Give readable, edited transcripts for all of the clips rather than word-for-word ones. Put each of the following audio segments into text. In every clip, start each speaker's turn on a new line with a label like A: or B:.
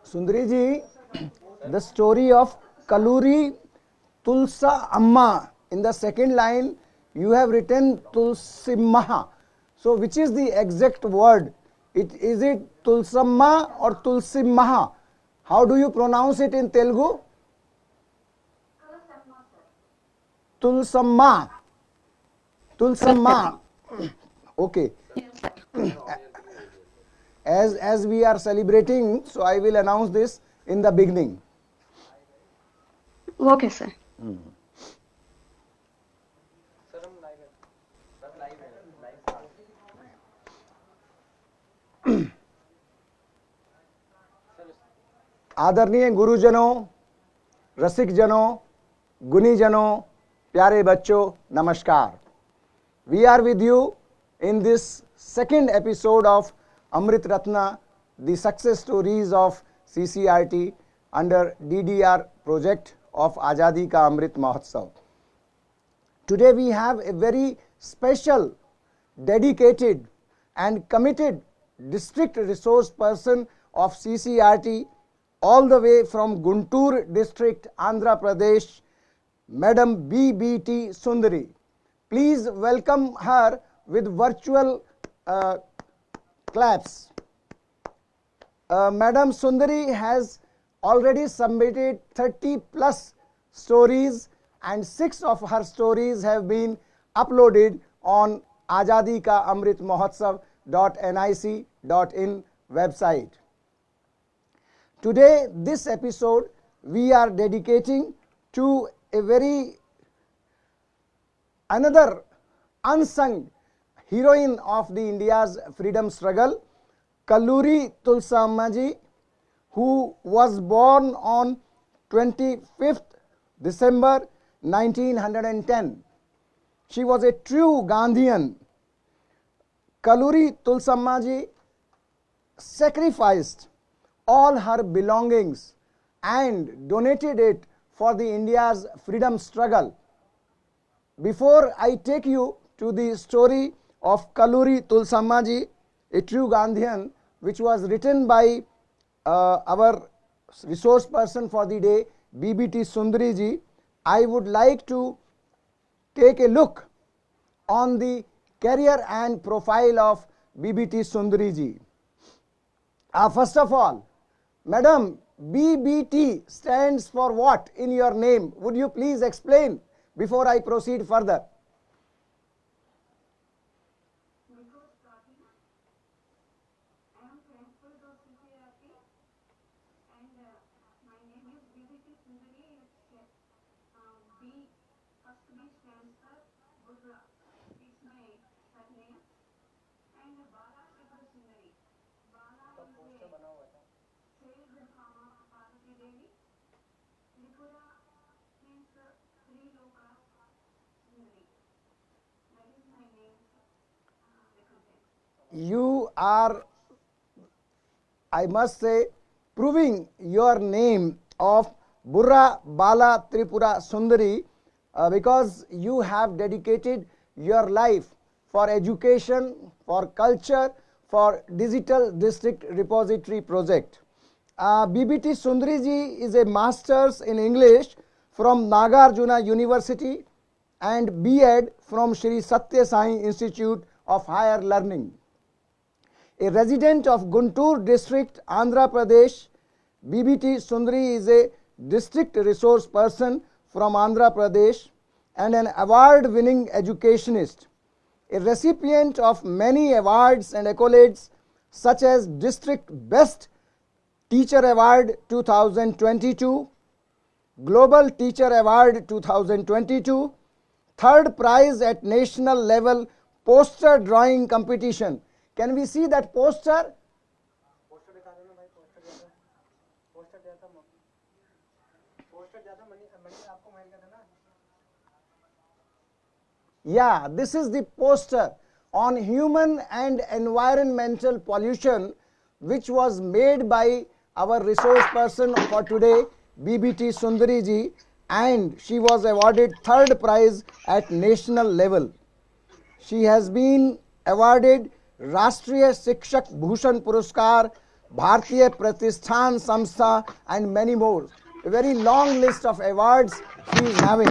A: Sundari ji, the story of Kaluri Tulsa Amma. In the second line, you have written Tulsimma. So, which is the exact word? Is it Tulsamma or Tulsimma? How do you pronounce it in Telugu? Tulsamma. Tulsamma. Okay. As we are celebrating, so I will announce this in the beginning.
B: Okay, sir.
A: आदरणीय गुरुजनों, रसिक जनों, गुणी जनों, प्यारे बच्चों, नमस्कार. We are with you in this second episode of Amrit Ratna, the success stories of CCRT under DDR project of Azadi Ka Amrit Mahotsav. Today we have a very special, dedicated and committed district resource person of CCRT all the way from Guntur district, Andhra Pradesh, Madam B.B.T. Sundari. Please welcome her with virtual claps. Madam Sundari has already submitted 30 plus stories and 6 of her stories have been uploaded on Azadi Ka Amrit Mahotsav.nic.in website. Today, this episode we are dedicating to a very another unsung heroine of the India's freedom struggle, Kaluri Tulsamma ji, who was born on 25th December 1910. She was a true Gandhian. Kaluri Tulsamma ji sacrificed all her belongings and donated it for the India's freedom struggle. Before I take you to the story of Kaluri Tulsamma ji, a true Gandhian, which was written by our resource person for the day, B.B.T. Sundari ji, I would like to take a look on the career and profile of B.B.T. Sundari ji. First of all, Madam, B.B.T. stands for what in your name? Would you please explain before I proceed further?
C: Before starting, I am thankful to CCRT and my name is B.B.T. Sundari. First B stands for Burra. It's my surname. And Bala Tripura Sundari. Bala is a child of Parvati Devi. Tripura means three loka Sundari. That is my name.
A: You are, I must say, proving your name of Burra Bala Tripura Sundari because you have dedicated your life for education, for culture, for digital district repository project. B.B.T. Sundari ji is a master's in English from Nagarjuna University and B.Ed from Shri Satya Sai Institute of Higher Learning. A resident of Guntur district, Andhra Pradesh, B.B.T. Sundari is a district resource person from Andhra Pradesh and an award-winning educationist. A recipient of many awards and accolades such as District Best Teacher Award 2022, Global Teacher Award 2022, third prize at national level poster drawing competition. Can we see that poster? Yeah, this is the poster on human and environmental pollution which was made by our resource person for today, B.B.T. Sundari ji, and she was awarded third prize at national level. She has been awarded राष्ट्रीय शिक्षक भूषण पुरस्कार, Bharatiya Pratishthan Samstha, and many more. A very long list of awards she is having.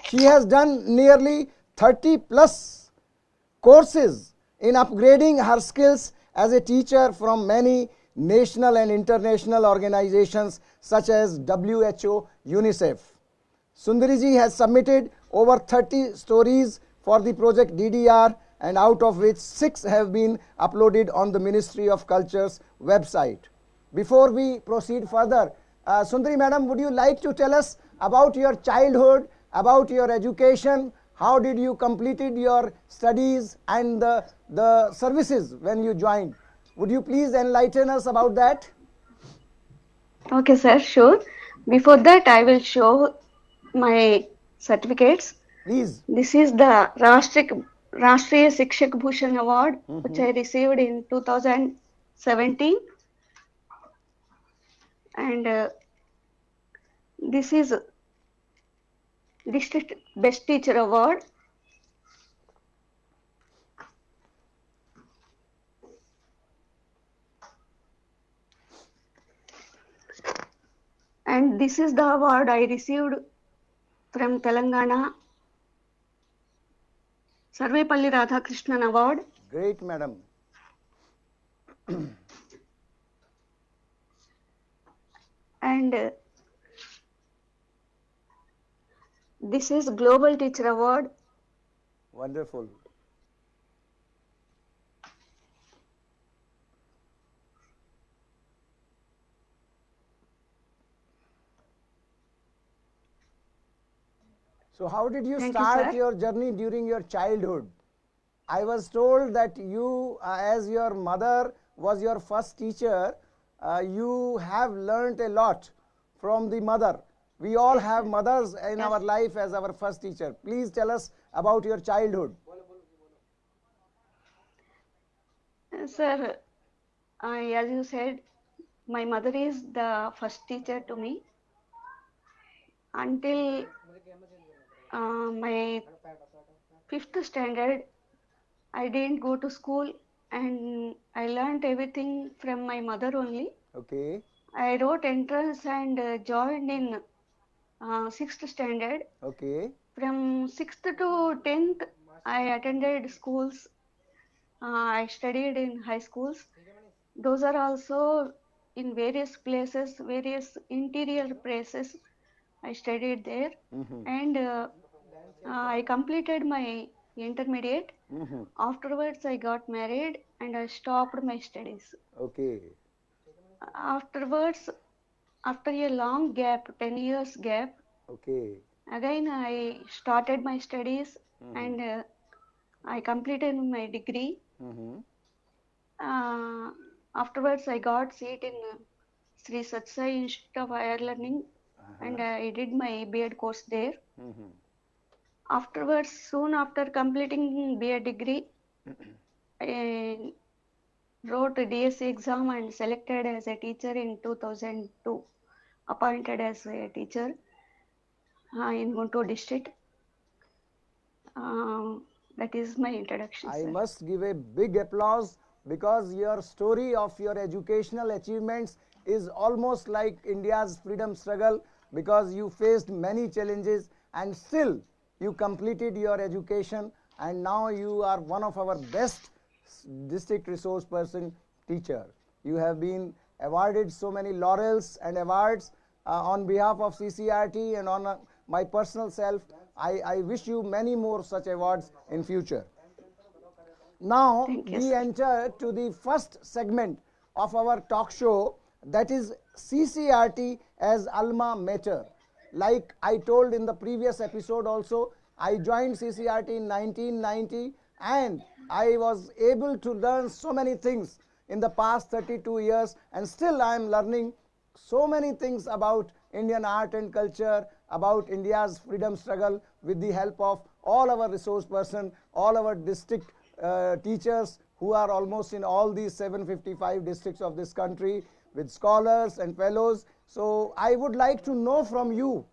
A: She has done nearly 30 plus courses in upgrading her skills as a teacher from many national and international organizations such as WHO, UNICEF. Sundariji has submitted over 30 stories for the project DDR, and out of which 6 have been uploaded on the Ministry of Culture's website. Before we proceed further, Sundari madam, would you like to tell us about your childhood, about your education, how did you completed your studies and the services when you joined? Would you please enlighten us about that?
B: Okay, sir, sure. Before that, I will show my certificates.
A: Please.
B: This is the Rashtriya Shikshak Bhushan Award, which I received in 2017. And this is District Best Teacher Award. And this is the award I received from Telangana, Sarvepalli Radhakrishnan Award.
A: Great, madam.
B: And this is Global Teacher Award.
A: Wonderful. So how did you start your journey during your childhood? I was told that you, as your mother was your first teacher, you have learnt a lot from the mother. We all have mothers in our life as our first teacher. Please tell us about your childhood.
B: Sir, as you said, my mother is the first teacher to me. Until my 5th standard, I didn't go to school and I learned everything from my mother only.
A: Okay.
B: I wrote entrance and joined in 6th standard.
A: Okay.
B: From 6th to 10th, I attended schools. I studied in high schools. Those are also in various places, various interior places. I studied there. And I completed my intermediate. Afterwards, I got married and I stopped my studies.
A: Okay.
B: Afterwards, after a long gap, 10 years gap,
A: okay,
B: again I started my studies and I completed my degree. Afterwards, I got seat in Sri Satsai Institute of Higher Learning and I did my B.Ed course there. Afterwards, soon after completing B.Ed degree, I wrote a DSC exam and selected as a teacher in 2002, appointed as a teacher in Guntur district. That is my introduction,
A: I
B: sir.
A: must give a big applause because your story of your educational achievements is almost like India's freedom struggle, because you faced many challenges and still you completed your education, and now you are one of our best district resource person teacher. You have been awarded so many laurels and awards on behalf of CCRT and on my personal self. I wish you many more such awards in future. Now we enter to the first segment of our talk show, that is CCRT as alma mater. Like I told in the previous episode also, I joined CCRT in 1990 and I was able to learn so many things in the past 32 years, and still I am learning so many things about Indian art and culture, about India's freedom struggle, with the help of all our resource person, all our district teachers who are almost in all these 755 districts of this country, with scholars and fellows. So I would like to know from you,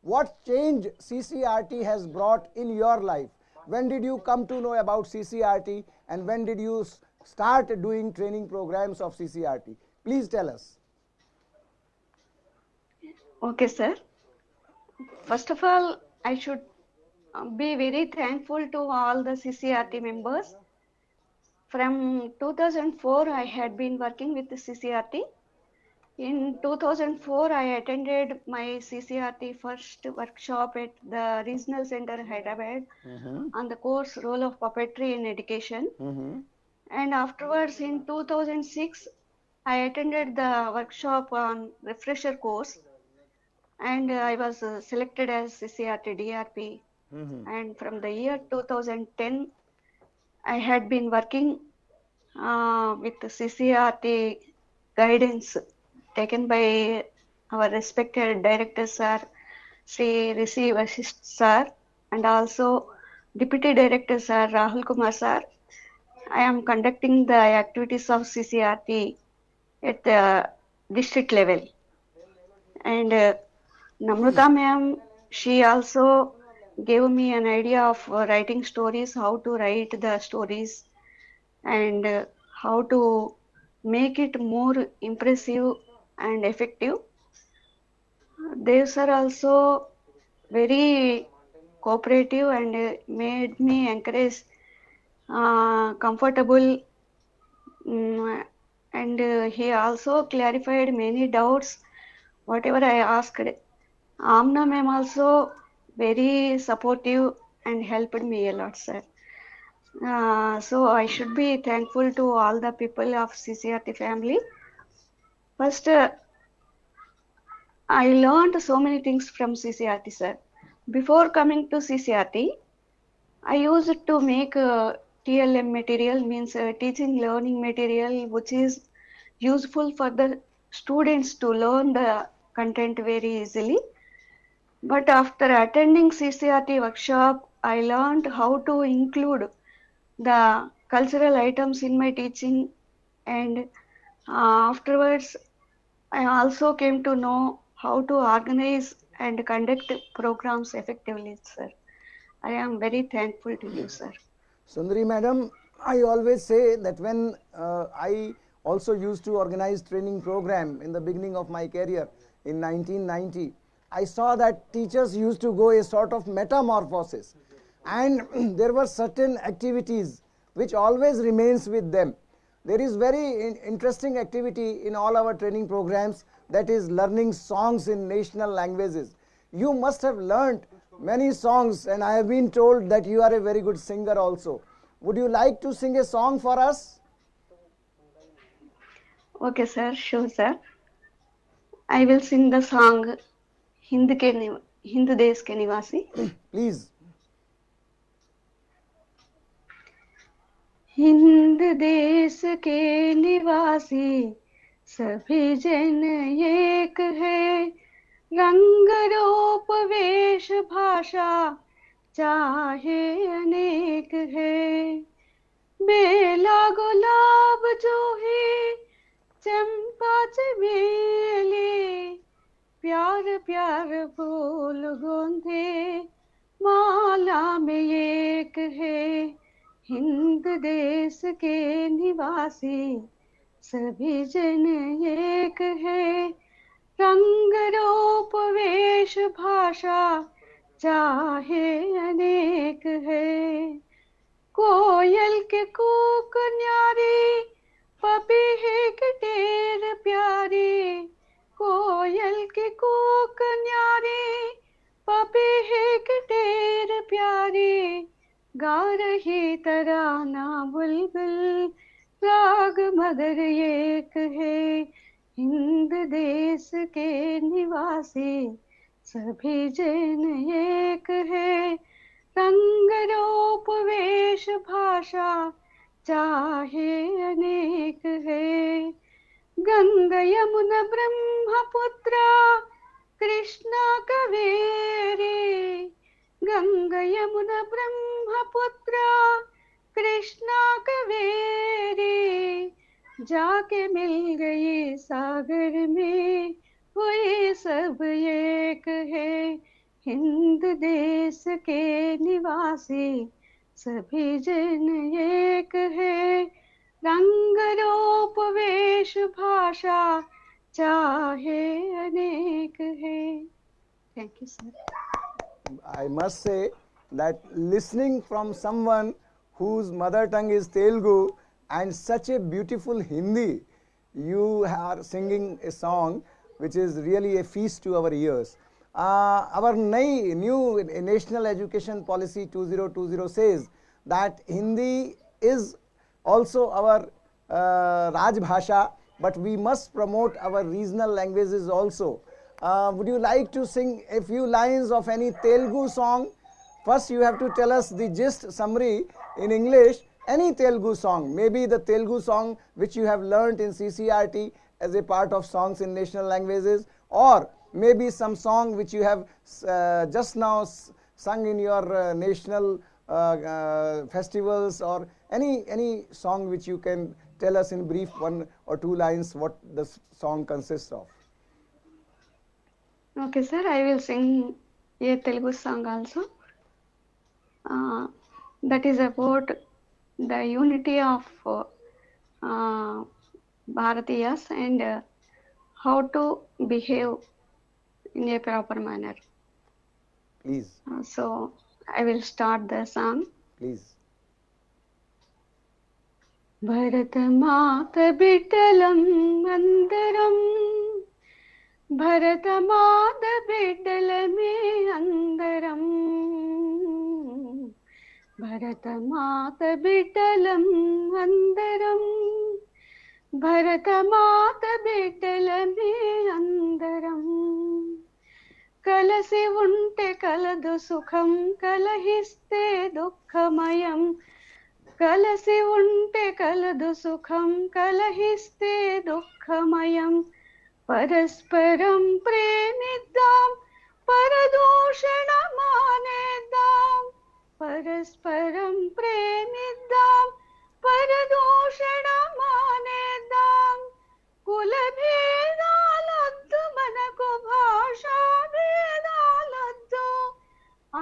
A: what change CCRT has brought in your life? When did you come to know about CCRT and when did you start doing training programs of CCRT? Please tell us.
B: Okay, sir. First of all, I should be very thankful to all the CCRT members. From 2004, I had been working with the CCRT. In 2004, I attended my CCRT first workshop at the Regional Center, Hyderabad, on the course Role of Puppetry in Education. And afterwards, in 2006, I attended the workshop on refresher course, and I was selected as CCRT DRP. And from the year 2010, I had been working with the CCRT guidance taken by our respected director sir, Sri Rishi Vasisht sir, and also Deputy Director sir Rahul Kumar sir. I am conducting the activities of CCRT at the district level. And Namrata ma'am, she also gave me an idea of writing stories, how to write the stories, and how to make it more impressive and effective. These are also very cooperative and made me encourage comfortable, and he also clarified many doubts whatever I asked. Amna ma'am also very supportive and helped me a lot, sir. So I should be thankful to all the people of CCRT family. First, I learned so many things from CCRT, sir. Before coming to CCRT, I used to make TLM material, means teaching learning material, which is useful for the students to learn the content very easily. But after attending CCRT workshop, I learned how to include the cultural items in my teaching, and afterwards I also came to know how to organize and conduct programs effectively, sir. I am very thankful to you, sir.
A: Sundari madam, I always say that when I also used to organize training program in the beginning of my career in 1990, I saw that teachers used to go a sort of metamorphosis, and there were certain activities which always remains with them. There is very interesting activity in all our training programs, that is learning songs in national languages. You must have learnt many songs, and I have been told that you are a very good singer also. Would you like to sing a song for us?
B: Okay, sir, sure, sir. I will sing the song Hind देश के निवासी.
A: Please.
B: Hind देश के निवासी सभी जन एक है, रंग रूप वेश भाषा चाहे अनेक है, बेला गुलाब जूही चंपा चमेली, प्यार प्यार फूल गोंधे माला में एक है, हिंद देश के निवासी सभी जन एक है, रंग रूप वेश भाषा चाहे अनेक है, कोयल के कूक न्यारी पपीहे के ढेर प्यारी, कोयल के कूक न्यारी पपीहे के ढेर प्यारी, गा रही तराना बुलबुल राग मगर एक है, हिंद देश के निवासी सभी जन एक है, रंग रूप वेश भाषा चाहे अनेक है, गंगा यमुना ब्रह्मपुत्र कृष्णा कावेरी, गंगा यमुना ब्रह्मपुत्र कृष्णा कावेरी, जाके मिल गई सागर में हुए सब एक है, हिंद देश के निवासी सभी जन एक है, रंग रूप वेश भाषा चाहे अनेक है. Thank you, sir.
A: I must say that listening from someone whose mother tongue is Telugu and such a beautiful Hindi, you are singing a song which is really a feast to our ears. Our new National Education Policy 2020 says that Hindi is also our Raj Bhasha, but we must promote our regional languages also. Would you like to sing a few lines of any Telugu song? First, you have to tell us the gist summary in English, any Telugu song, maybe the Telugu song which you have learnt in CCRT as a part of songs in national languages, or maybe some song which you have just now sung in your national festivals, or any song which you can tell us in brief, 1 or 2 lines, what the song consists of.
B: Okay, sir, I will sing a Telugu song also. That is about the unity of Bharatiyas and how to behave in a proper manner.
A: Please,
B: So I will start the song.
A: please.
B: Bharatmata బిడ్డలం అందరం, భరతమాత బిడ్డలమే అందరం, భరతమాత బిడ్డలం అందరం, భరతమాత బిడ్డలమే అందరం. కలసి ఉంటే కలదు సుఖం, కలహిస్తే దుఃఖమయం. కలసి ఉంటే కలదు సుఖం, కలహిస్తే దుఃఖమయం. పరస్పరం ప్రేమిద్దాం, పరదూషణ మానేద్దాం. పరస్పరం ప్రేమిద్దాం, పరదూషణ మానేద్దాం. కుల భేదాలొద్దు మనకు, భాషా భేదాలొద్దు,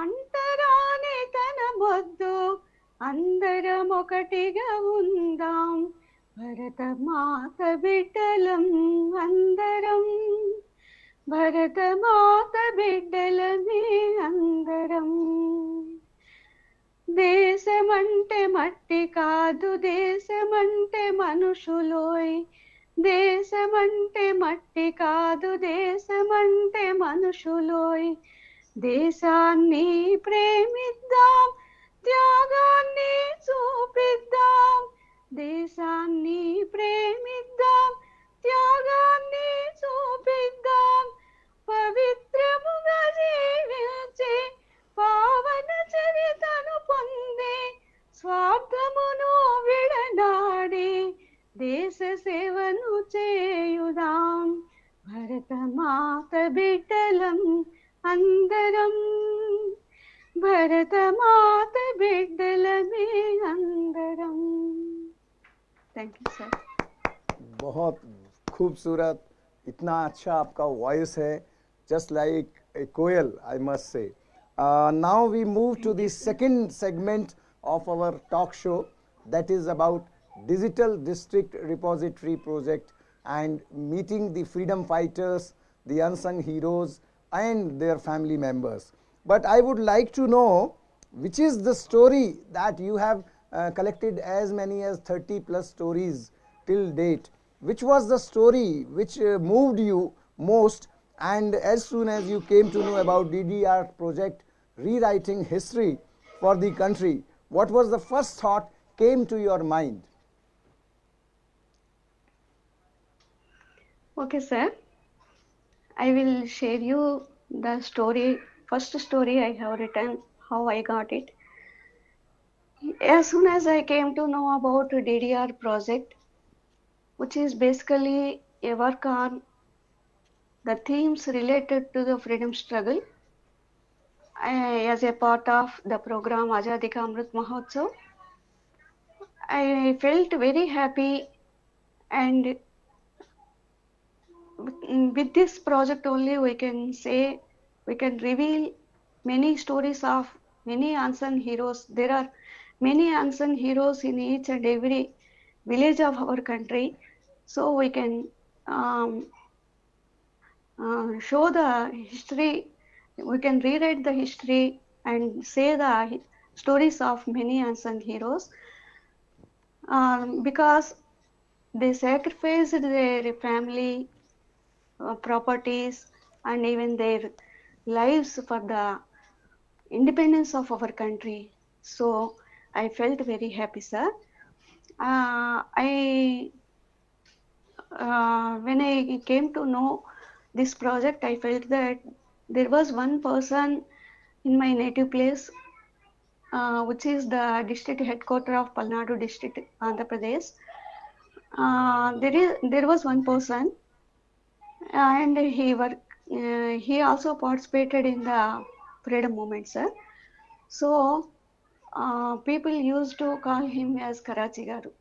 B: అంటరాని తనమొద్దు, అందరం ఒకటిగా ఉందాం. భరతమాత బిడ్డలం అందరం, భరతమాత బిడ్డలమే అందరం. దేశమంటే మట్టి కాదు, దేశమంటే మనుషులోయ్. దేశమంటే మట్టి కాదు, దేశమంటే మనుషులోయ్. దేశాన్ని ప్రేమిద్దాం, త్యాగాన్ని చూపిద్దాం. దేశాన్ని ప్రేమిద్దాం, త్యాగాన్ని చూపిద్దాం. పవిత్రముగా జీవించి పావన చరితను పొంది, స్వార్థమును విడనాడి దేశ సేవను చేయుదాం. భరతమాత బిడ్డలం అందరం, భరతమాత బిడ్డలమే అందరం. Thank you sir.
A: बहुत खूबसूरत, इतना अच्छा आपका वॉइस है, just like a coil, I must say. Now we move to the second segment of our talk show, that is about Digital District Repository Project and meeting the freedom fighters, the unsung heroes and their family members. But I would like to know which is the story that you have collected as many as 30 plus stories till date. Which was the story which moved you most, and as soon as you came to know about DDR project rewriting history for the country, what was the first thought came to your mind?
B: Okay, sir. I will share you the story. First story I have written, how I got it. As soon as I came to know about DDR project, which is basically a work on the themes related to the freedom struggle, as a part of the program Azadi Ka Amrit Mahotsav, I felt very happy, and with this project only we can say, we can reveal many stories of many unsung heroes. There are many unsung heroes in each and every village of our country, so we can um, show the history, we can rewrite the history and say the stories of many unsung heroes, because they sacrificed their family, properties, and even their lives for the independence of our country. So I felt very happy, sir. I when I came to know this project, I felt that there was one person in my native place, which is the district headquarter of Palnadu district, Andhra Pradesh. There was one person, and he also participated in the freedom movement, sir. So people used to call him as Karachi Garu.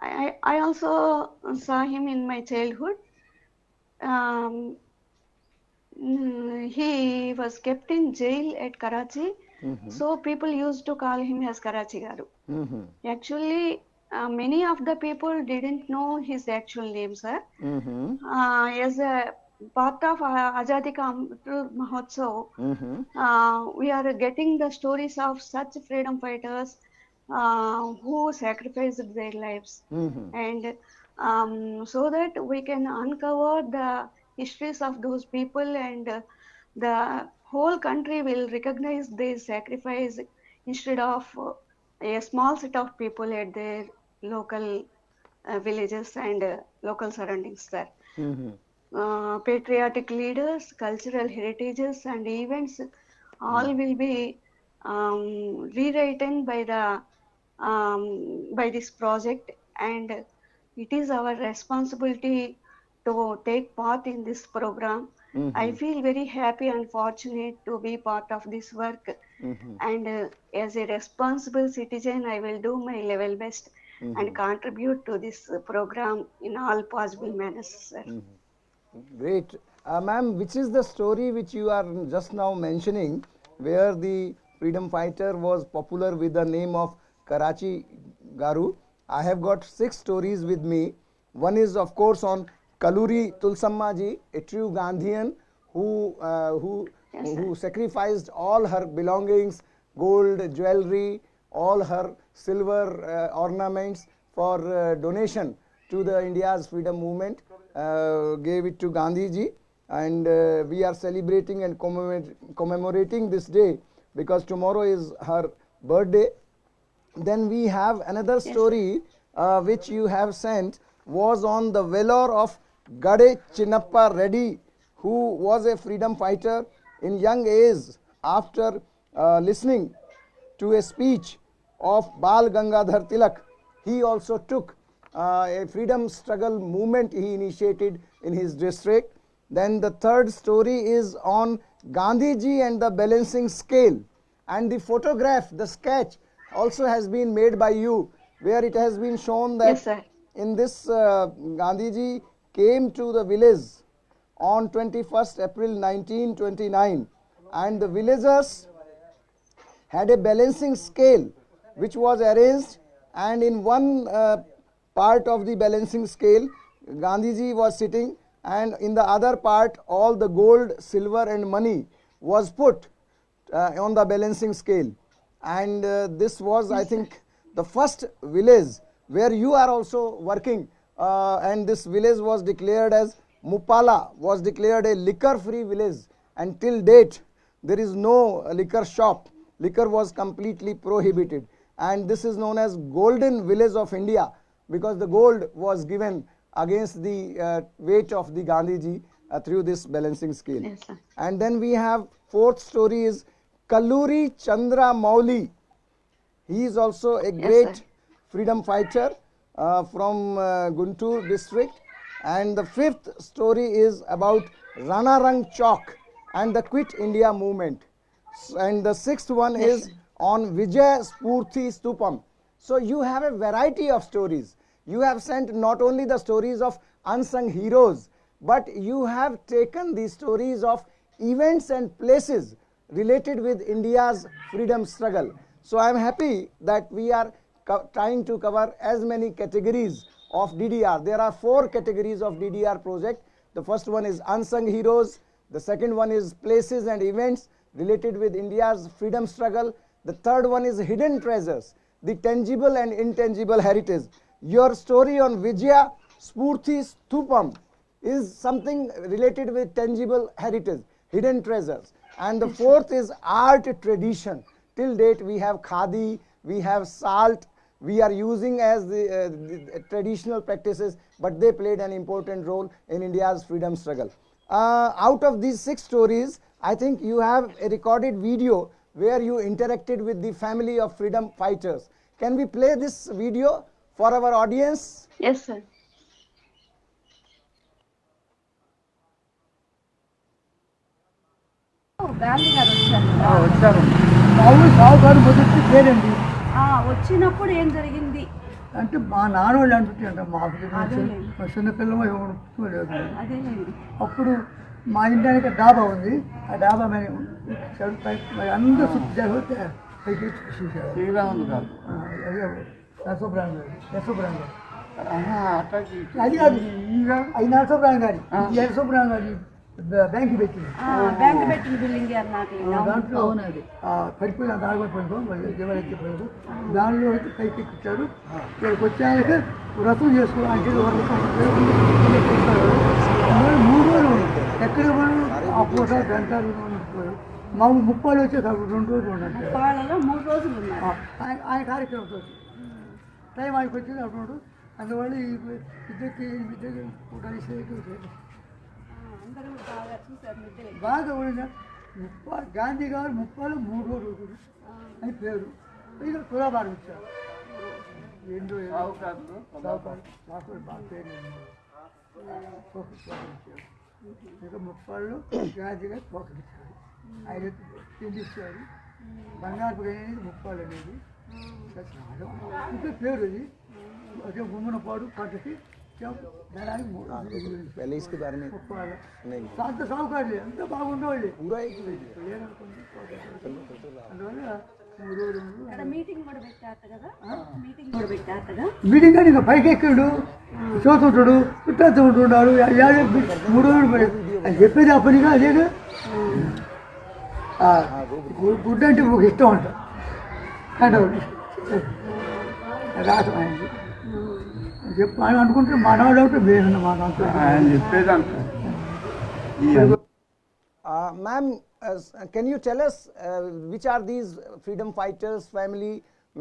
B: I also saw him in my childhood. Um, he was kept in jail at Karachi, so people used to call him as Karachi Garu. Actually, many of the people didn't know his actual name, sir. As a part of Azadi Ka Amrit Mahotsav, we are getting the stories of such freedom fighters who sacrificed their lives, and so that we can uncover the histories of those people, and the whole country will recognize their sacrifice instead of a small set of people at their local villages and local surroundings there. Patriotic leaders, cultural heritages, and events all will be rewritten by this project, and it is our responsibility to take part in this program. I feel very happy and fortunate to be part of this work, and as a responsible citizen, I will do my level best and contribute to this program in all possible manners, sir.
A: Great. Ma'am, which is the story which you are just now mentioning, where the freedom fighter was popular with the name of Karachi Garu? I have got 6 stories with me. One is, of course, on Kaluri Tulsamma ji, a true Gandhian who sacrificed all her belongings, gold, jewelry, all her silver ornaments for donation to the India's freedom movement, gave it to Gandhi ji, and we are celebrating and commemorating this day because tomorrow is her birthday. Then we have another story which you have sent, was on the valor of Gade Chinnappa Reddy, who was a freedom fighter in young age. After listening to a speech of Bal Gangadhar Tilak, he also took a freedom struggle movement he initiated in his district. Then the third story is on Gandhiji and the balancing scale, and the photograph, the sketch also has been made by you, where it has been shown that
B: Yes, sir.
A: in this Gandhiji came to the village on 21st April 1929, and the villagers had a balancing scale which was arranged, and in one part of the balancing scale Gandhiji was sitting, and in the other part all the gold, silver and money was put on the balancing scale. And this was, I think, the first village where you are also working, and this village was declared as Mupala, was declared a liquor free village, and till date there is no liquor shop. Liquor was completely prohibited, and this is known as Golden Village of India because the gold was given against the weight of the Gandhiji through this balancing scale.
B: Yes, sir.
A: And then we have fourth story is Kalluri Chandra Mauli. He is also a great
B: sir.
A: freedom fighter from Guntur district. And the fifth story is about Ranarang Chowk and the Quit India movement. And the sixth one
B: Yes,
A: is
B: sir.
A: on Vijay Spurthi Stupam. So you have a variety of stories. You have sent not only the stories of unsung heroes, but you have taken the stories of events and places related with India's freedom struggle. So I am happy that we are trying to cover as many categories of DDR. There are 4 categories of DDR project. The first one is unsung heroes. The second one is places and events related with India's freedom struggle. The third one is hidden treasures, the tangible and intangible heritage. Your story on Vijaya Spurti Stupam is something related with tangible heritage, hidden treasures. And the fourth is art tradition. Till date we have khadi, we have salt, we are using as the traditional practices, but they played an important role in India's freedom struggle. Out of these 6 stories, I think you have a recorded video where you interacted with the family of freedom fighters. Can we play this video for our audience?
B: Yes, sir.
D: Gandhi గారు వచ్చారు.
E: వచ్చారు మా ఊరు సావుకారు మొదటి పేరండి.
D: వచ్చినప్పుడు ఏం జరిగింది?
E: అంటే మా నాన్నోళ్ళు అంటుంటే అంట మాకు
D: అదేలేండి.
E: మా చిన్నపిల్లమో ఎవరు లేదు.
D: అదేలేండి.
E: అప్పుడు మా ఇంటి వెనక డాబా ఉంది. ఆ డాబా మరి అందరూ చుట్టూ జరిగితే పైకి చూసారు.
F: శ్రీరాములు గారు
E: నరసోబ్రాహ్మణ్ గారు
F: అది
E: కాదు అది నరసోబ్రాహ్మణ్ గారి నరసోబ్రాహ్మణ్ గారి బ్యాంకు పెట్టింది.
D: బ్యాంక్ పెట్టిన బిల్డింగ్ అన్నది
E: దాంట్లో పడిపోయి అంత ఆగిపోయిపోయింది దేవాలయం దానిలో పైకి ఎక్కించారు. ఇక్కడికి వచ్చాక వ్రతం చేసుకోవడానికి 3 రోజులు ఎక్కడ ఆ పూట గంటలు మా 30 వచ్చేసి 2 రోజులు ఉండండి.
D: వాళ్ళలో 3 రోజులు ఉన్నారు.
E: ఆయన కార్యక్రమం వచ్చి టైం ఆయనకి వచ్చింది అప్పుడు అందువల్ల ఇద్దరికి కలిసి
D: అందరూ బాగా చూసారు. నిద్ర
E: బాగా ఉండిన గాంధీ గారు 30లో 3 రోజులు అని పేరు. ఇక తులాభారం ఇచ్చారు. ఏంటో
F: సావుకారులు
E: బాగా పేరు ఇక 30లో గాంధీ గారు తోకలు ఇచ్చారు. ఆయన తిండి ఇచ్చారు. బంగారు అనేది 30 అనేది ఇంకా పేరు అది అదే గుమ్మన పాడు పంటకి ధనానికి
A: पहले इसके बारे में
E: 30
A: नहीं
E: అంత సాగుకారులే అంత బాగుండేవాళ్ళు.
A: पूरा एक
E: అందువల్ల 3 రోజులు
D: ఇక్కడ మీటింగ్ కూడా పెట్టారు కదా. మీటింగ్ కూడా పెట్టారు కదా.
E: మీటింగ్ కానీ ఇంకా పైకి ఎక్కాడు చూస్తుంటాడు చుట్టూ ఉంటున్నాడు 3 రోజులు మరి అది చెప్పేది ఆ పనిగా అదేగా గుడ్ అంటే ఒక ఇష్టం అంట అంటే రాసం ఆయనకి చెప్పు ఆయన అనుకుంటే మనవాళ్ళు ఒకటి మేము మన
F: ఆయన చెప్పేదంట.
A: Ma'am, can you tell us which are these freedom fighters, family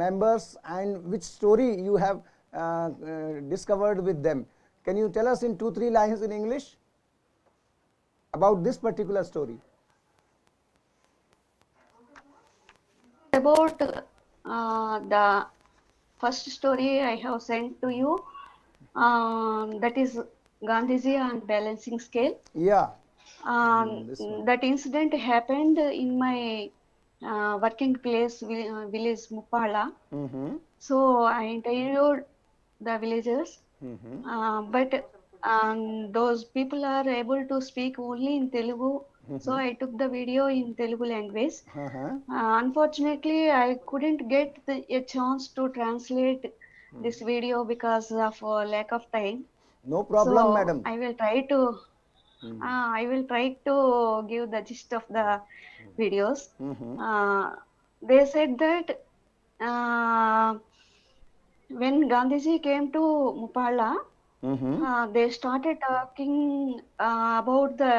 A: members, and which story you have discovered with them? Can you tell us in 2-3 lines in English about this particular story?
B: About the first story I have sent to you, that is Gandhiji and balancing scale.
A: Yeah. This
B: That incident happened in my working place, village Mupala. So I interviewed the villagers, but those people are able to speak only in Telugu. So I took the video in Telugu language. Unfortunately, I couldn't get a chance to translate this video because of lack of time.
A: No problem,
B: So
A: madam.
B: I will try to give the gist of the videos. They said that when Gandhiji came to Mupala, they started talking about the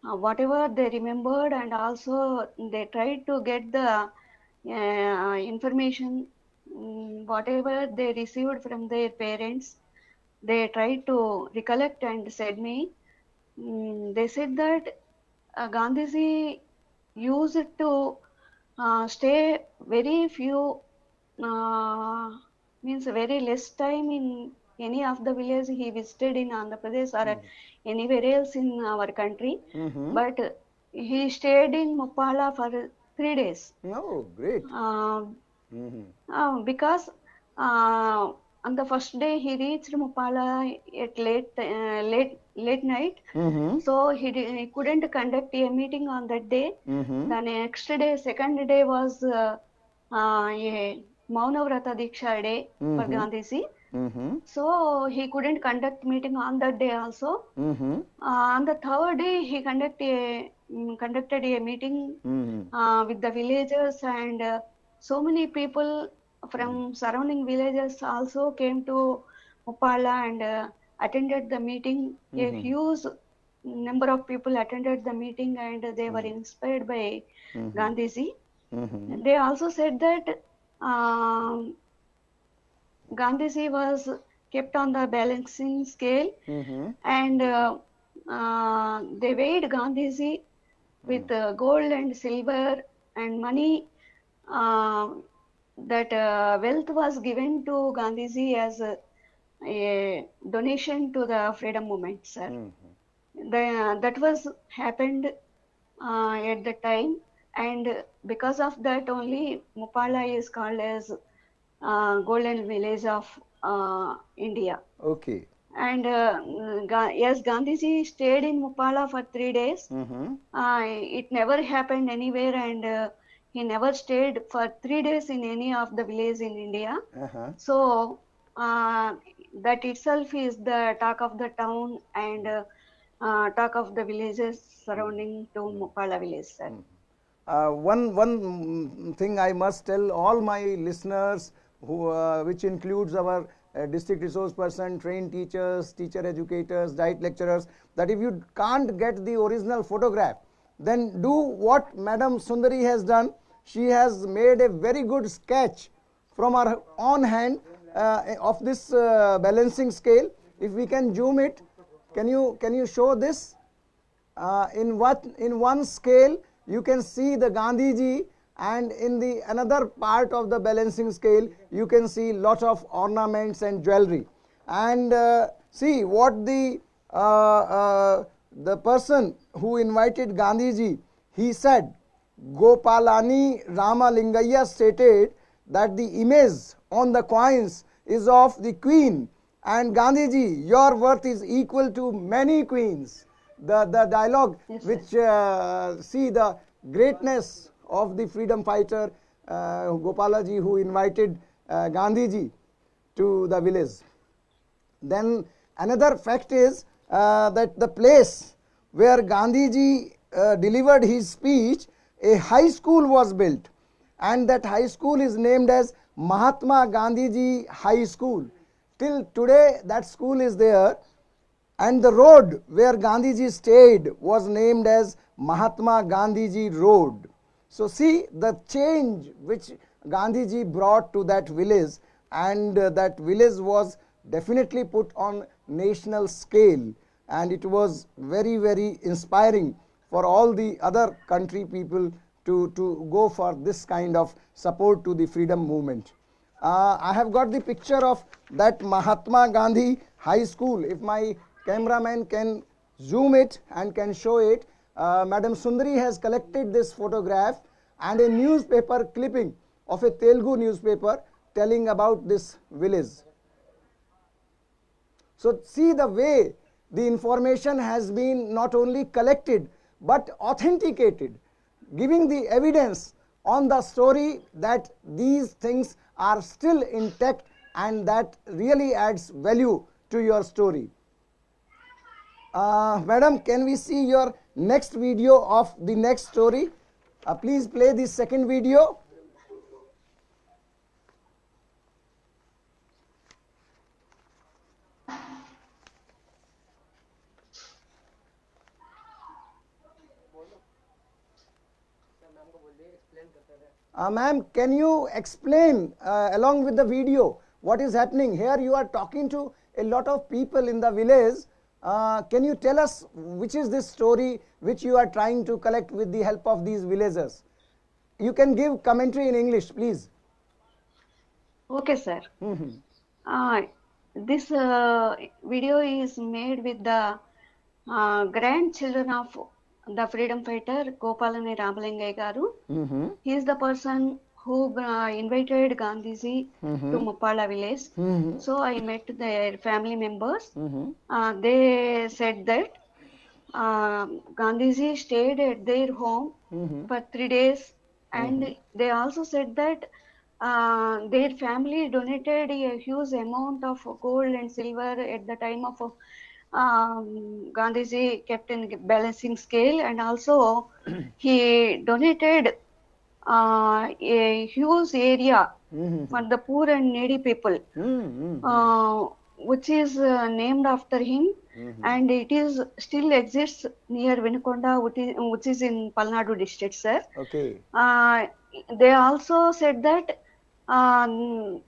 B: whatever they remembered, and also they tried to get the information, whatever they received from their parents. They tried to recollect and said me. They said that Gandhiji used to stay very few, means very less time in any of the villages he visited in Andhra Pradesh or anywhere else in our country. But he stayed in Mupala for 3 days.
A: Oh, great.
B: Because on the first day he reached Mupala at late night. So he couldn't conduct a meeting on that day. The next day, second day was a Mauna Vrata Diksha day for Gandhiji. So he couldn't conduct meeting on that day also. On the third day, he conducted a meeting with the villagers, and so many people from surrounding villages also came to Uppala and attended the meeting. A huge number of people attended the meeting, and they were inspired by Gandhiji. They also said that Gandhiji was kept on the balancing scale, and they weighed Gandhiji with gold and silver and money. That wealth was given to Gandhiji as a donation to the freedom movement, sir. That was happened at the time, and because of that only Mupala is called as golden village of India.
A: Okay.
B: And yes, Gandhiji stayed in Mupala for 3 days. It never happened anywhere, and he never stayed for 3 days in any of the villages in India. So that itself is the talk of the town and talk of the villages surrounding to Mupala village, sir.
A: One thing I must tell all my listeners, who which includes our district resource person, trained teachers, teacher educators, diet lecturers, that if you can't get the original photograph, then do what Madam Sundari has done. She has made a very good sketch from her own hand of this balancing scale. If we can zoom it, can you show this? In one scale you can see the Gandhiji, and in the another part of the balancing scale you can see lot of ornaments and jewelry. And see what the person who invited Gandhiji, he said, Gopalani Ramalingayya stated that the image on the coins is of the queen, and Gandhiji, your worth is equal to many queens. The dialogue, yes, which see the greatness of the freedom fighter Gopalaji, who invited Gandhiji to the village. Then another fact is that the place where Gandhiji delivered his speech, a high school was built, and that high school is named as Mahatma Gandhiji High School. Till today that school is there. And the road where Gandhiji stayed was named as Mahatma Gandhiji Road. So see the change which Gandhiji brought to that village, and that village was definitely put on national scale, and it was very, very inspiring for all the other country people to go for this kind of support to the freedom movement. I have got the picture of that Mahatma Gandhi High School. If my cameraman can zoom it and can show it. Madam Sundari has collected this photograph and a newspaper clipping of a Telugu newspaper telling about this village. So see the way the information has been not only collected but authenticated, giving the evidence on the story that these things are still intact, and that really adds value to your story. Madam, can we see your next video of the next story? Please play the second video. Ma'am, can you explain along with the video what is happening here? You are talking to a lot of people in the village. Can you tell us which is this story which you are trying to collect with the help of these villagers? You can give commentary in English, please.
B: Okay, sir. This video is made with the grandchildren of the freedom fighter Gopalani Ramalingayya garu. He is the person who invited Gandhiji to Mupala village. So I met their family members. They said that Gandhiji stayed at their home for 3 days, and they also said that their family donated a huge amount of gold and silver at the time of Gandhiji kept in balancing scale, and also he donated a huge area for the poor and needy people, which is named after him, and it is still exists near Venukonda, which is in Palnadu district, sir.
A: Okay.
B: They also said that Ramlingaya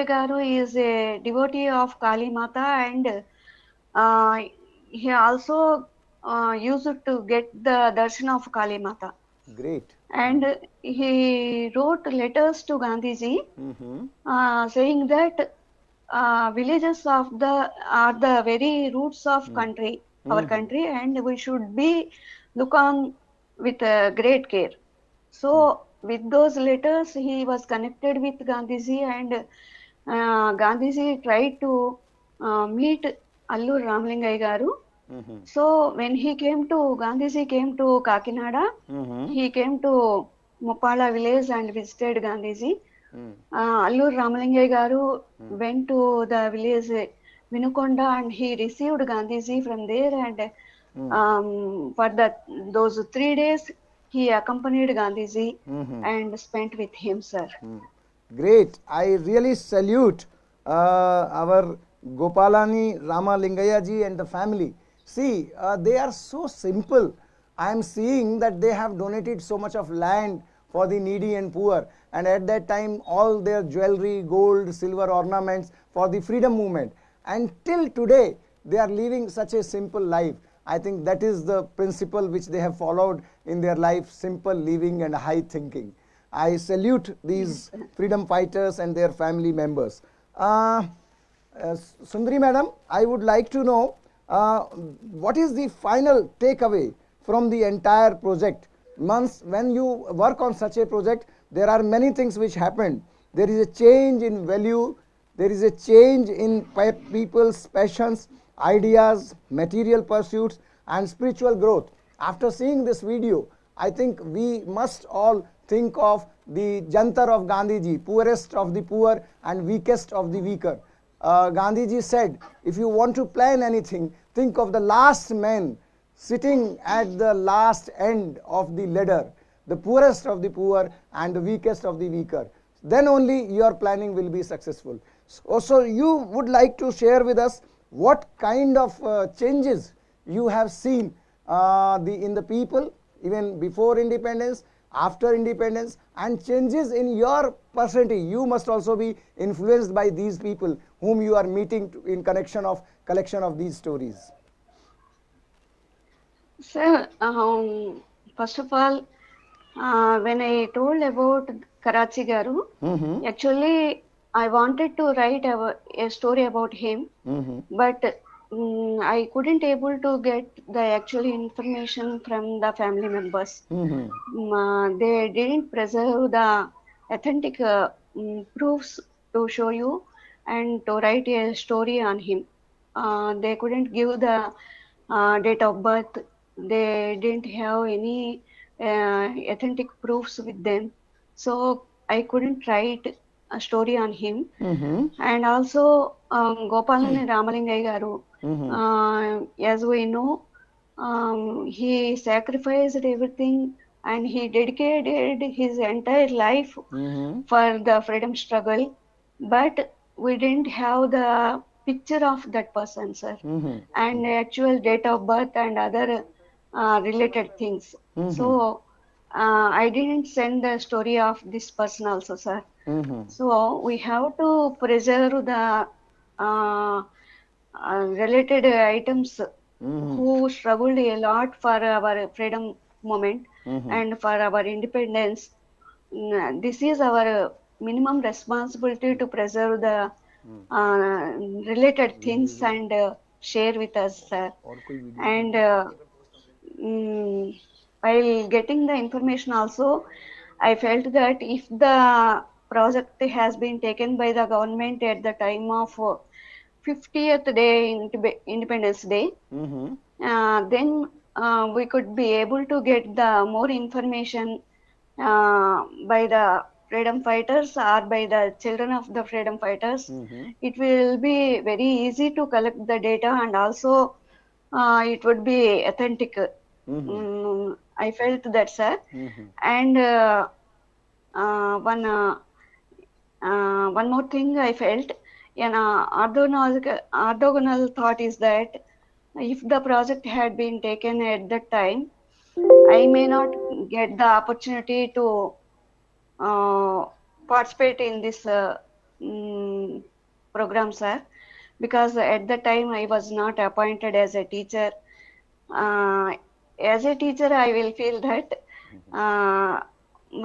B: Garu is a devotee of Kali Mata, and he also used to get the darshan of Kali Mata.
A: Great.
B: And he wrote letters to Gandhiji saying that villages are the very roots of country, our country, and we should be look on with great care. So with those letters, he was connected with Gandhiji, and Gandhiji tried to meet Allur Ramlingaya Garu. So when Gandhiji came to Kakinada, he came to Mopala village and visited Gandhiji. Allur Ramalingaya Garu went to the village Vinukonda, and he received Gandhiji from there, and for those 3 days he accompanied Gandhiji and spent with him, sir.
A: Great. I really salute our Gopalani Ramalingaya ji and the family. See, they are so simple. I am seeing that they have donated so much of land for the needy and poor, and at that time all their jewelry, gold, silver ornaments for the freedom movement, and till today they are living such a simple life. I think that is the principle which they have followed in their life: simple living and high thinking. I salute these freedom fighters and their family members. Sundari madam, I would like to know what is the final takeaway from the entire project. Once when you work on such a project, there are many things which happen. There is a change in value, there is a change in people's passions, ideas, material pursuits, and spiritual growth. After seeing this video, I think we must all think of the jantar of Gandhiji, poorest of the poor and weakest of the weaker. Gandhiji said, if you want to plan anything, think of the last man sitting at the last end of the ladder, the poorest of the poor and the weakest of the weaker. Then only your planning will be successful. So you would like to share with us what kind of changes you have seen in the people even before independence, after independence, and changes in your personality. You must also be influenced by these people whom you are meeting in collection of these stories.
B: Sir, first of all, when I told about Karachi Garu, actually I wanted to write a story about him, but I couldn't able to get the actual information from the family members. They didn't preserve the authentic proofs to show you and to write a story on him. They couldn't give the date of birth. They didn't have any authentic proofs with them. So I couldn't write a story on him. And also Gopalani Ramalingaya Garu, as we know, he sacrificed everything and he dedicated his entire life for the freedom struggle, but we didn't have the picture of that person, sir, and actual date of birth and other related things. So I didn't send the story of this person also, sir. So we have to preserve the related items who struggled a lot for our freedom movement and for our independence. This is our minimum responsibility to preserve the related things and share with us, sir. And while getting the information also, I felt that if the project has been taken by the government at the time of 50th day, Independence Day, then we could be able to get the more information by the freedom fighters or by the children of the freedom fighters, it will be very easy to collect the data, and also it would be authentic. I felt that, sir. And one more thing I felt, an orthogonal thought is that if the project had been taken at that time, I may not get the opportunity to participate in this program, sir, because at that time I was not appointed as a teacher. As a teacher, I will feel that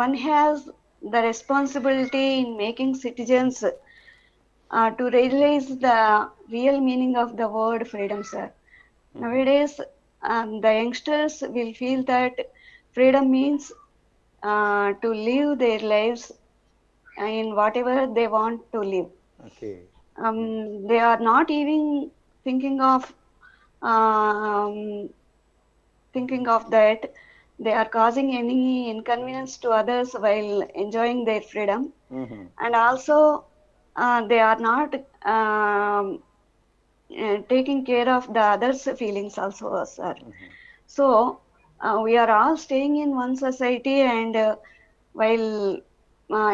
B: one has the responsibility in making citizens to realize the real meaning of the word freedom, sir. Nowadays, the youngsters will feel that freedom means to live their lives in whatever they want to live.
A: Okay.
B: They are not even thinking of that they are causing any inconvenience to others while enjoying their freedom, and also they are not taking care of the others' feelings also, sir. So we are all staying in one society, and while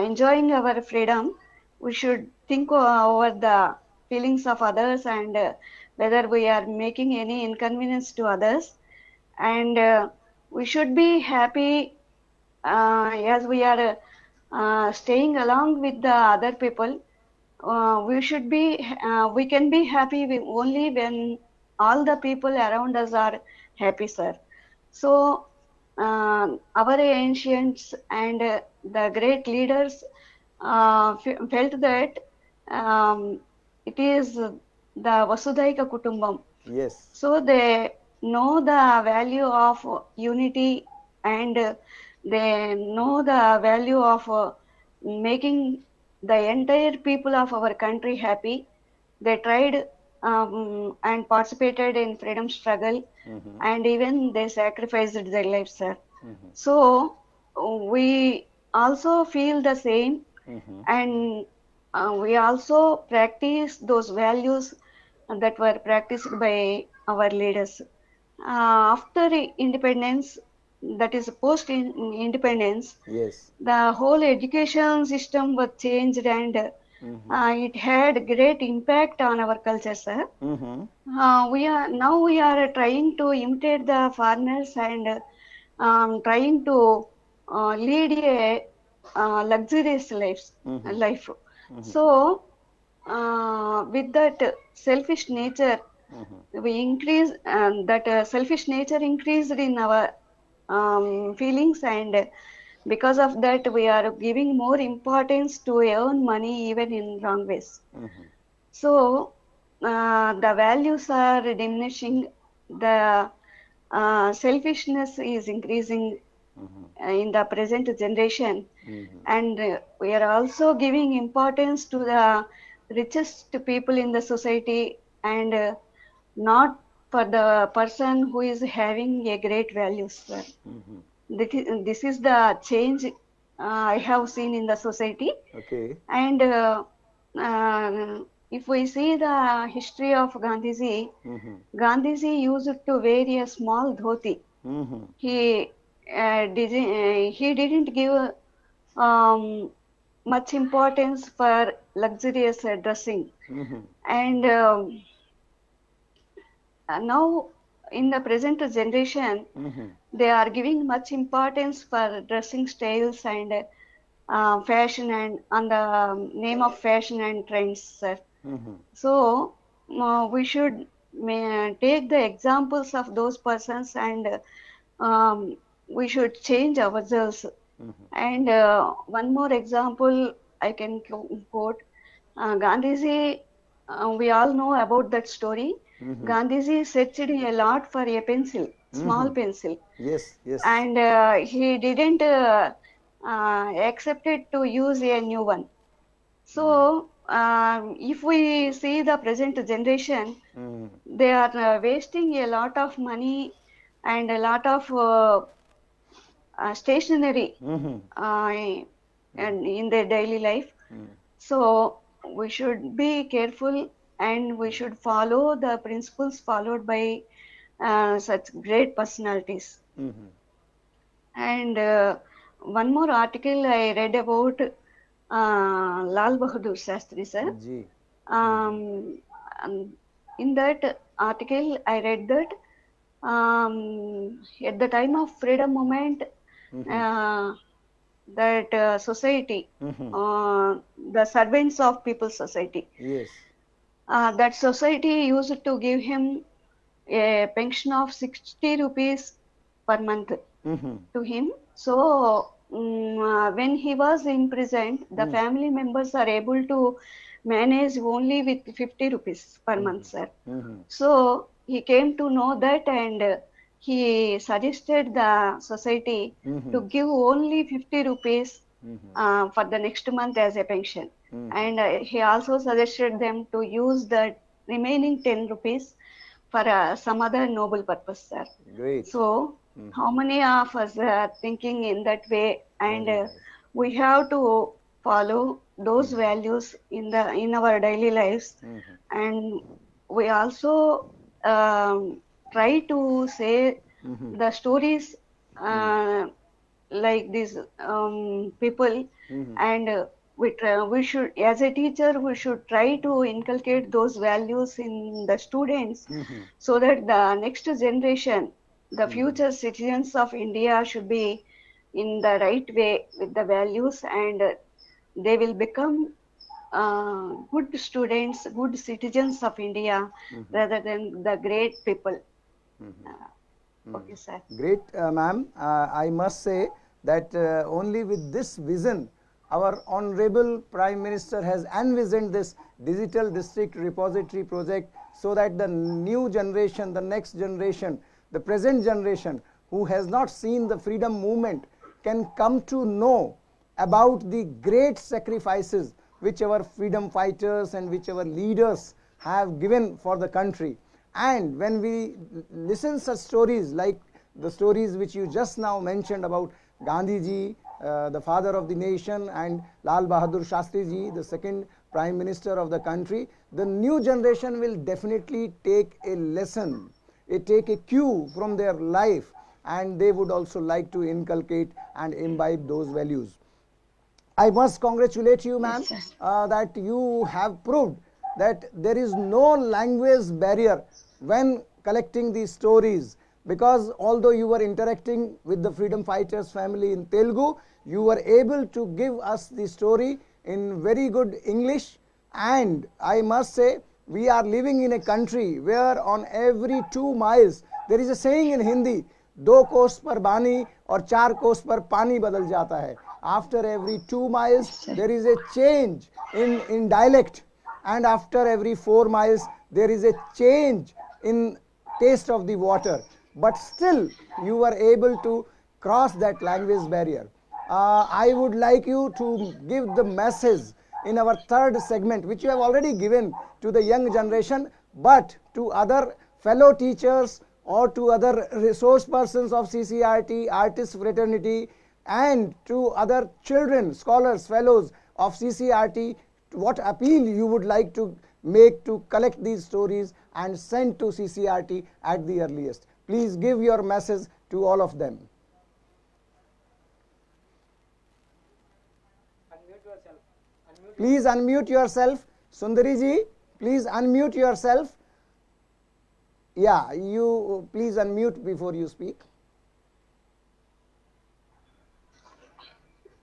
B: enjoying our freedom, we should think over the feelings of others, and whether we are making any inconvenience to others, and we should be happy as we are staying along with the other people. We can be happy only when all the people around us are happy, sir. So our ancients and the great leaders felt that it is the Vasudhaika Kutumbam.
A: Yes.
B: So they know the value of unity, and they know the value of making the entire people of our country happy. They tried and participated in freedom struggle, and even they sacrificed their lives, sir. So we also feel the same, and we also practice those values that were practiced by our leaders. After independence, that is post independence,
A: Yes.
B: the whole education system was changed, and it had great impact on our culture, sir. We are trying to imitate the foreigners, and trying to lead a luxurious life. So with that selfish nature, we increase that selfish nature increased in our feelings, and because of that we are giving more importance to earn money even in wrong ways. So the values are diminishing, the selfishness is increasing in the present generation, and we are also giving importance to the richest people in the society, and not for the person who is having a great values, sir. This is the change I have seen in the society.
A: Okay.
B: And if we see the history of Gandhiji, Gandhiji used to wear a small dhoti. He didn't give much importance for luxurious dressing, and now in the present generation, they are giving much importance for dressing styles and fashion, and on the name of fashion and trends, sir. So we should take the examples of those persons, and we should change ourselves. And one more example I can quote. Gandhiji, we all know about that story. Gandhiji searched a lot for a pencil, small pencil.
A: Yes. Yes.
B: And he didn't accept it to use a new one. So if we see the present generation, they are wasting a lot of money and a lot of stationery and in their daily life. So we should be careful and we should follow the principles followed by such great personalities. And one more article I read about Lal Bahadur Shastri sir.
A: Ji
B: And in that article I read that at the time of freedom movement, that society, the servants of people's society,
A: yes
B: that society used to give him a pension of 60 rupees per month to him. So when he was imprisoned, the family members are able to manage only with 50 rupees per month, sir. So he came to know that, and he suggested the society to give only 50 rupees for the next month as a pension. And he also suggested them to use the remaining 10 rupees for some other noble purpose, sir.
A: great
B: So how many of us are thinking in that way? And we have to follow those values in our daily lives. And we also try to say the stories like these people. And we should, as a teacher, we should try to inculcate those values in the students, so that the next generation, the future citizens of India, should be in the right way with the values, and they will become good students, good citizens of India, rather than the great people. Okay, sir.
A: Great, ma'am. I must say that only with this vision, our Honorable Prime Minister has envisioned this Digital District Repository project, so that the new generation, the next generation, the present generation who has not seen the freedom movement can come to know about the great sacrifices which our freedom fighters and which our leaders have given for the country. And when we listen such stories like the stories which you just now mentioned about Gandhi ji, the father of the nation, and Lal Bahadur Shastri ji, the second Prime Minister of the country, the new generation will definitely take a lesson, take a cue from their life, and they would also like to inculcate and imbibe those values. I must congratulate you, ma'am, that you have proved that there is no language barrier when collecting these stories, because although you were interacting with the freedom fighters family in Telugu, you were able to give us the story in very good English. And I must say, we are living in a country where on every 2 miles there is a saying in Hindi, दो कोस पर बानी और 4 कोस पर पानी बदल जाता है. After every 2 miles there is a change in dialect, and after every 4 miles there is a change in taste of the water, but still you were able to cross that language barrier. I would like you to give the message in our third segment, which you have already given to the young generation, but to other fellow teachers or to other resource persons of CCRT, artist fraternity, and to other children, scholars, fellows of CCRT, what appeal you would like to make to collect these stories and send to CCRT at the earliest. Please give your message to all of them. Please unmute yourself. Sundari ji, please unmute yourself. Yeah, you please unmute before you speak.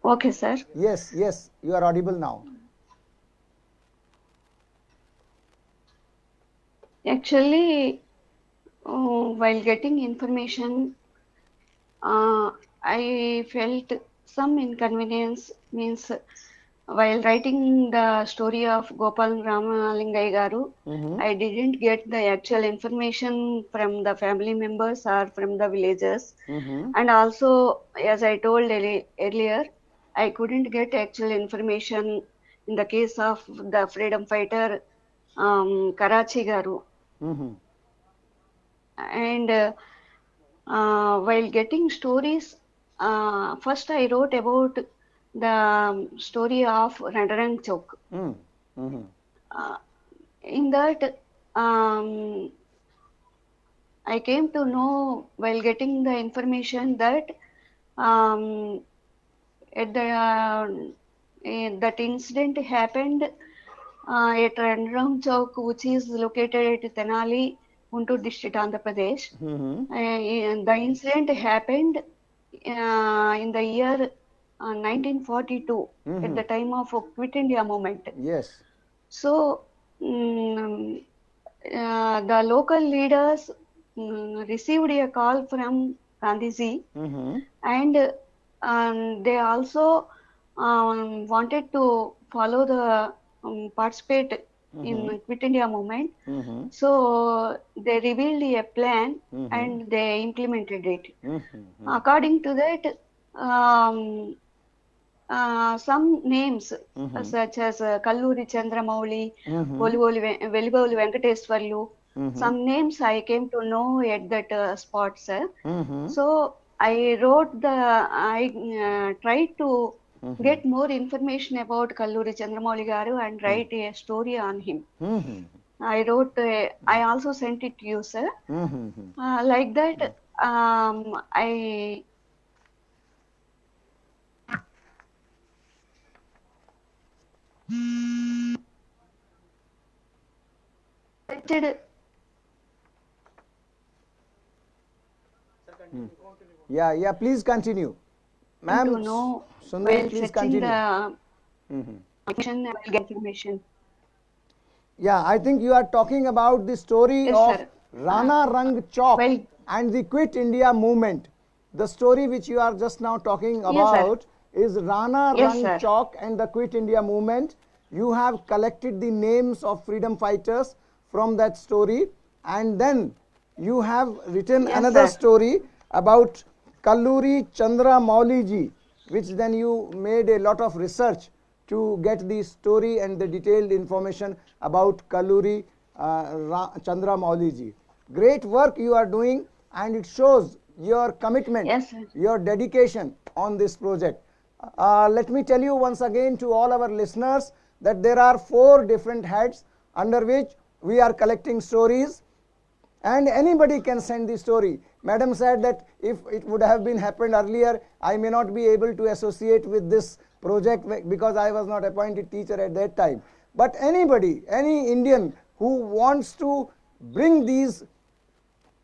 B: Okay, sir.
A: Yes, yes, you are audible now.
B: Actually, while getting information, I felt some inconvenience, means while writing the story of Gopal Ramalingai Garu, I didn't get the actual information from the family members or from the villagers. And also, as I told earlier, I couldn't get actual information in the case of the freedom fighter Karachi Garu. And while getting stories, first I wrote about the story of Randarang Chowk.
A: Mm. Mhm.
B: In that, I came to know while getting the information that um, at the that incident happened at Randarang Chowk, which is located at Tenali, Guntur district, Andhra Pradesh.
A: Mhm.
B: The incident happened in the year 1942 at the time of Quit India movement.
A: Yes.
B: So the local leaders received a call from Gandhiji,
A: Mhm.
B: and they also wanted to follow the participate in Quit India movement.
A: Mhm.
B: So they revealed a plan
A: Mhm.
B: and they implemented it.
A: Mhm.
B: According to that, some names such as Kalluri Chandramouli, Velivoli Venkateswarlu, some names I came to know at that spot, sir.
A: Mhm.
B: So I tried to get more information about Kalluri Chandramouli Garu and write a story on him.
A: Mhm.
B: I also sent it to you, sir.
A: Mhm.
B: Like that, I searched.
A: Yeah, please continue.
B: To
A: Ma'am
B: know
A: Sundari,
B: while
A: please
B: searching
A: continue.
B: the
A: Mhm.
B: information, I will get information.
A: Yeah, I think you are talking about the story
B: Yes,
A: of
B: sir.
A: Rana Rang Chowk
B: Well,
A: and the Quit India movement. The story which you are just now talking
B: yes, sir.
A: about is Rana
B: Yes,
A: Rang
B: sir.
A: Chowk and the Quit India movement. You have collected the names of freedom fighters from that story, and then you have written
B: Yes,
A: another
B: sir.
A: story about Kalluri Chandra Mauliji, which then you made a lot of research to get the story and the detailed information about Kalluri Chandra Mauliji. Great work you are doing, and it shows your commitment,
B: Yes, sir.
A: your dedication on this project. Let me tell you once again to all our listeners that there are 4 different heads under which we are collecting stories, and anybody can send the story. Madam said that if it would have been happened earlier, I may not be able to associate with this project because I was not appointed teacher at that time. But anybody, any Indian who wants to bring these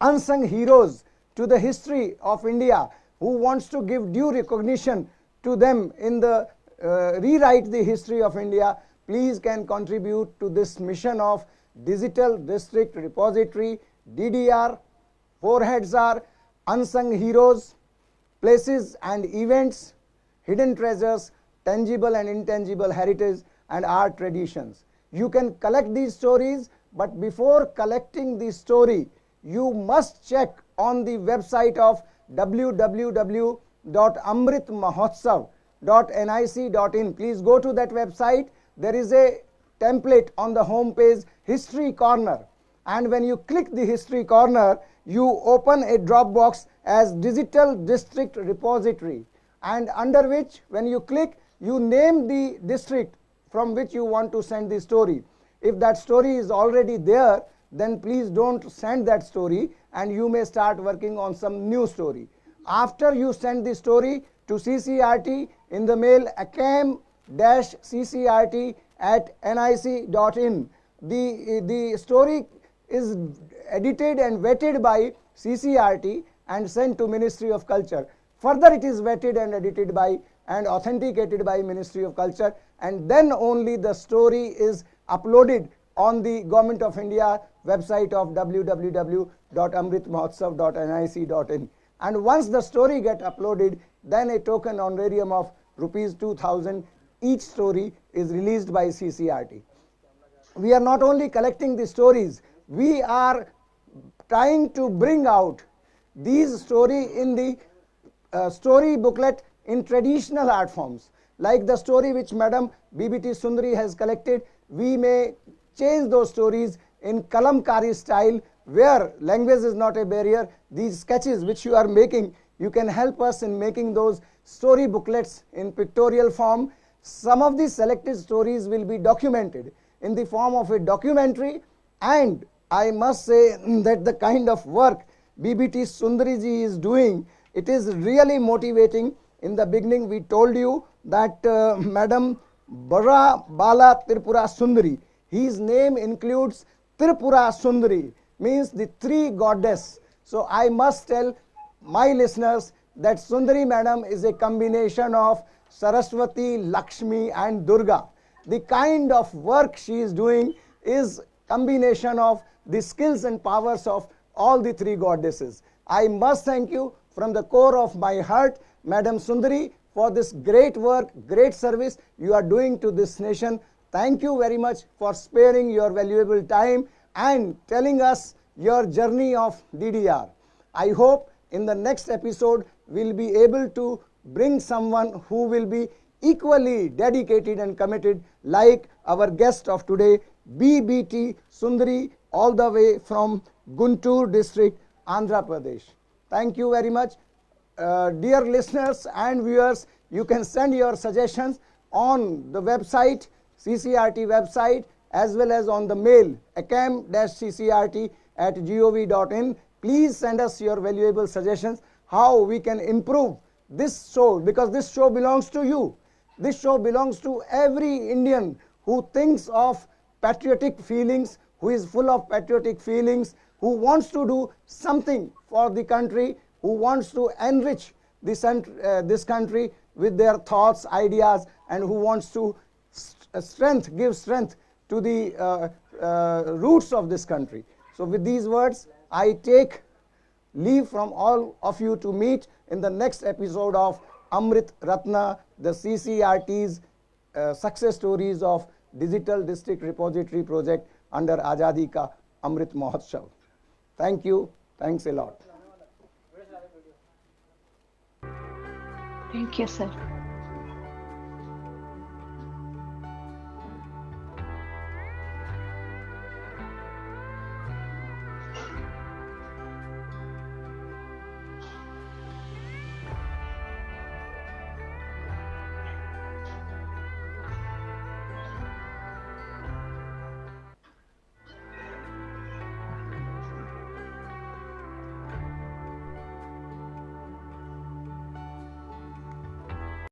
A: unsung heroes to the history of India, who wants to give due recognition to them in the rewrite the history of India, please can contribute to this mission of digital district repository DDR. 4 heads are unsung heroes, places and events, hidden treasures, tangible and intangible heritage, and art traditions. You can collect these stories, but before collecting the story, you must check on the website of www.amritmahotsav.nic.in. Please go to that website. There is a template on the home page, History Corner, and when you click the History Corner, you open a drop box as Digital District Repository, and under which when you click, you name the district from which you want to send the story. If that story is already there, then please don't send that story, and you may start working on some new story. After you send the story to CCRT in the mail acam-ccrt@nic.in, the story is edited and vetted by CCRT and sent to Ministry of Culture. Further, it is vetted and edited by and authenticated by Ministry of Culture, and then only the story is uploaded on the Government of India website of www.amritmahotsav.nic.in. And once the story get uploaded, then a token honorarium of rupees 2000 each story is released by CCRT. We are not only collecting the stories, we are trying to bring out these story in the story booklet in traditional art forms, like the story which Madam BBT Sundari has collected. We may change those stories in kalamkari style, where language is not a barrier. These sketches which you are making You can help us in making those story booklets in pictorial form. Some of these selected stories will be documented in the form of a documentary, and I must say that the kind of work BBT Sundari ji is doing, it is really motivating. In the beginning we told you that Madam Bara Bala Tripura Sundari, his name includes Tripura Sundari, means the three goddess. So I must tell my listeners that Sundari madam is a combination of Saraswati, Lakshmi and Durga. The kind of work she is doing is combination of the skills and powers of all the three goddesses. I must thank you from the core of my heart, Madam Sundari, for this great work, great service you are doing to this nation. Thank you very much for sparing your valuable time and telling us your journey of DDR. I hope in the next episode we'll be able to bring someone who will be equally dedicated and committed like our guest of today, BBT Sundari, all the way from Guntur district, Andhra Pradesh. Thank you very much. Dear listeners and viewers, you can send your suggestions on the website, CCRT website, as well as on the mail, acam-ccrt@gov.in. Please send us your valuable suggestions how we can improve this show, because this show belongs to you. This show belongs to every Indian who thinks of patriotic feelings, who is full of patriotic feelings, who wants to do something for the country, who wants to enrich this country with their thoughts, ideas, and who wants to give strength to the roots of this country. So with these words, I take leave from all of you to meet in the next episode of Amrit Ratna, the CCRT's success stories of Digital District Repository project under Azadi Ka Amrit Mahotsav. Thank you. Thanks a lot.
B: Thank you, sir.